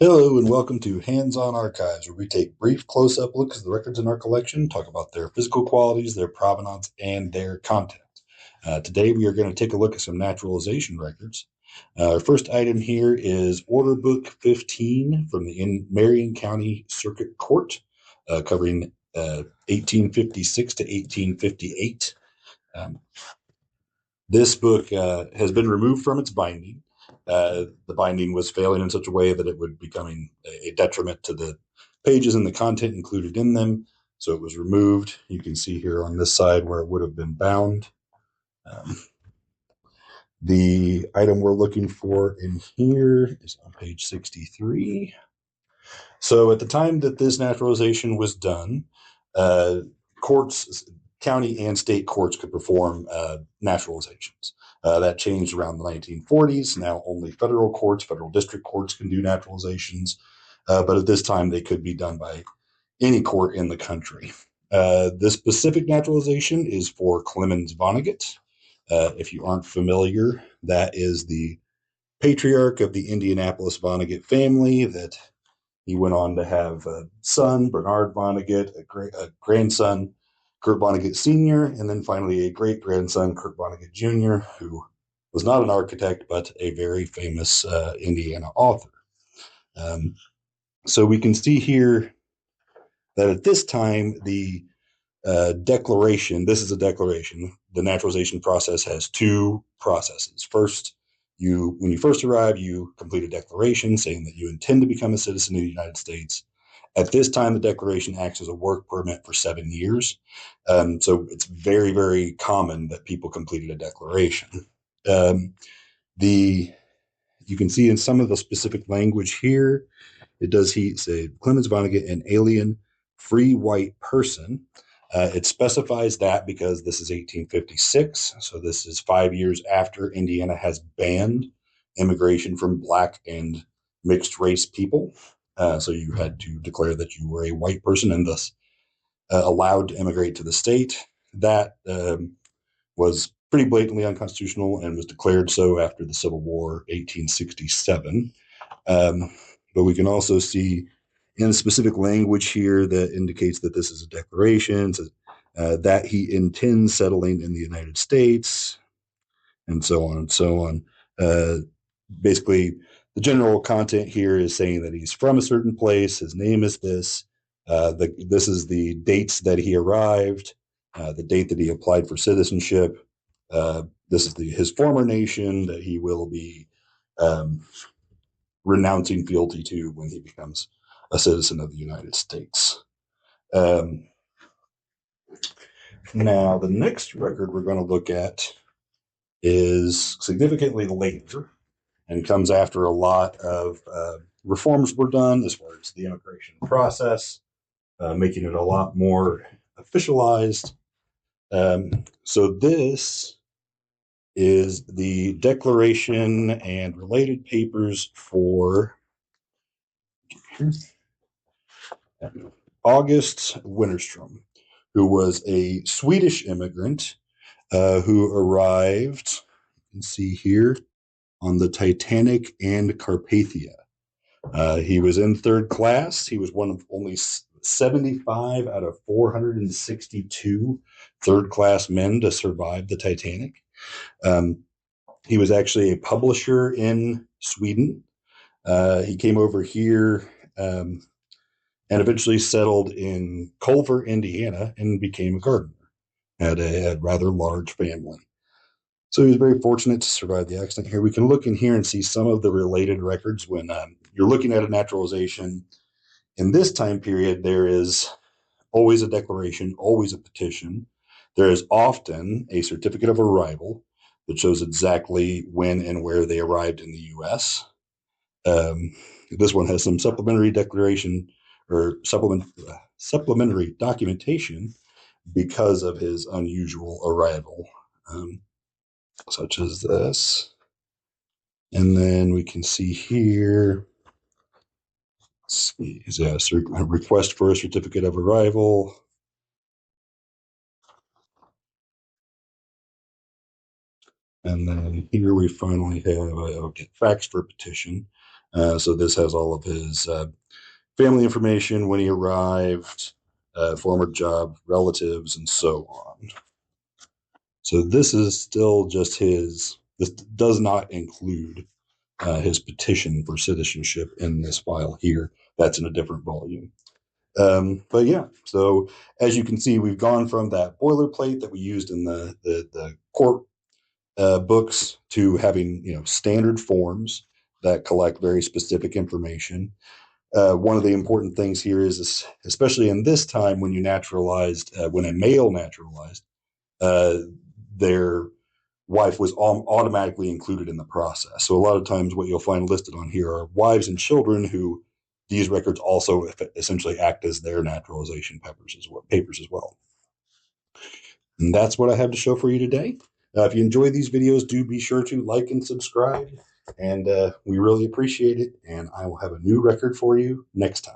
Hello and welcome to Hands-On Archives, where we take brief close-up looks at the records in our collection, talk about their physical qualities, their provenance, and their content. Today we are going to take a look at some naturalization records. Our first item here is Order Book 15 from the Marion County Circuit Court, covering 1856 to 1858. This book has been removed from its binding. The binding was failing in such a way that it would becoming a detriment to the pages and the content included in them. So it was removed. You can see here on this side where it would have been bound. Um, the item we're looking for in here is on page 63. So at the time that this naturalization was done, uh, courts, county and state courts could perform naturalizations. That changed around the 1940s. Now only federal courts, federal district courts can do naturalizations. But at this time, they could be done by any court in the country. This specific naturalization is for Clemens Vonnegut. If you aren't familiar, that is the patriarch of the Indianapolis Vonnegut family that he went on to have a son, Bernard Vonnegut, a grandson, Kurt Vonnegut Sr., and then finally a great grandson, Kurt Vonnegut Jr., who was not an architect, but a very famous Indiana author. Um, so we can see here that at this time, the declaration, this is a declaration. The naturalization process has two processes. First, when you first arrive, you complete a declaration saying that you intend to become a citizen of the United States. At this time, the declaration acts as a work permit for 7 years. So it's very, very common that people completed a declaration. Um, the You can see in some of the specific language here, it does he say Clemens Vonnegut, an alien free white person. It specifies that because this is 1856, so this is 5 years after Indiana has banned immigration from black and mixed race people. So you had to declare that you were a white person and thus allowed to immigrate to the state. That was pretty blatantly unconstitutional and was declared so after the Civil War, 1867. But we can also see in specific language here that indicates that this is a declaration, says, that he intends settling in the United States, and so on and so on. Uh, Basically, the general content here is saying that he's from a certain place, his name is this, this is the dates that he arrived, the date that he applied for citizenship, this is his former nation that he will be um, renouncing fealty to when he becomes a citizen of the United States. Um, Now, the next record we're going to look at is significantly later and comes after a lot of reforms were done as far as the immigration process, making it a lot more officialized. So this is the declaration and related papers for August Wennerström, who was a Swedish immigrant who arrived, you can see here, on the Titanic and Carpathia. He was in third class. He was one of only 75 out of 462 third class men to survive the Titanic. Um, he was actually a publisher in Sweden. He came over here and eventually settled in Culver, Indiana, and became a gardener. Had a rather large family. So he was very fortunate to survive the accident here. We can look in here and see some of the related records when you're looking at a naturalization. In this time period, there is always a declaration, always a petition. There is often a certificate of arrival that shows exactly when and where they arrived in the U.S. This one has some supplementary declaration or supplementary documentation because of his unusual arrival, such as this. And then we can see here, is a request for a certificate of arrival. And then here we finally have a fax for petition. So this has all of his family information, when he arrived, former job, relatives, and so on. So this is still just his. This does not include his petition for citizenship in this file here. That's in a different volume. But yeah, so as you can see, we've gone from that boilerplate that we used in the court books to having standard forms that collect very specific information. One of the important things here is, especially in this time when you naturalized, when a male naturalized, uh, their wife was automatically included in the process. So a lot of times what you'll find listed on here are wives and children who these records also essentially act as their naturalization papers as well. And that's what I have to show for you today. If you enjoy these videos, do be sure to like and subscribe. And we really appreciate it. And I will have a new record for you next time.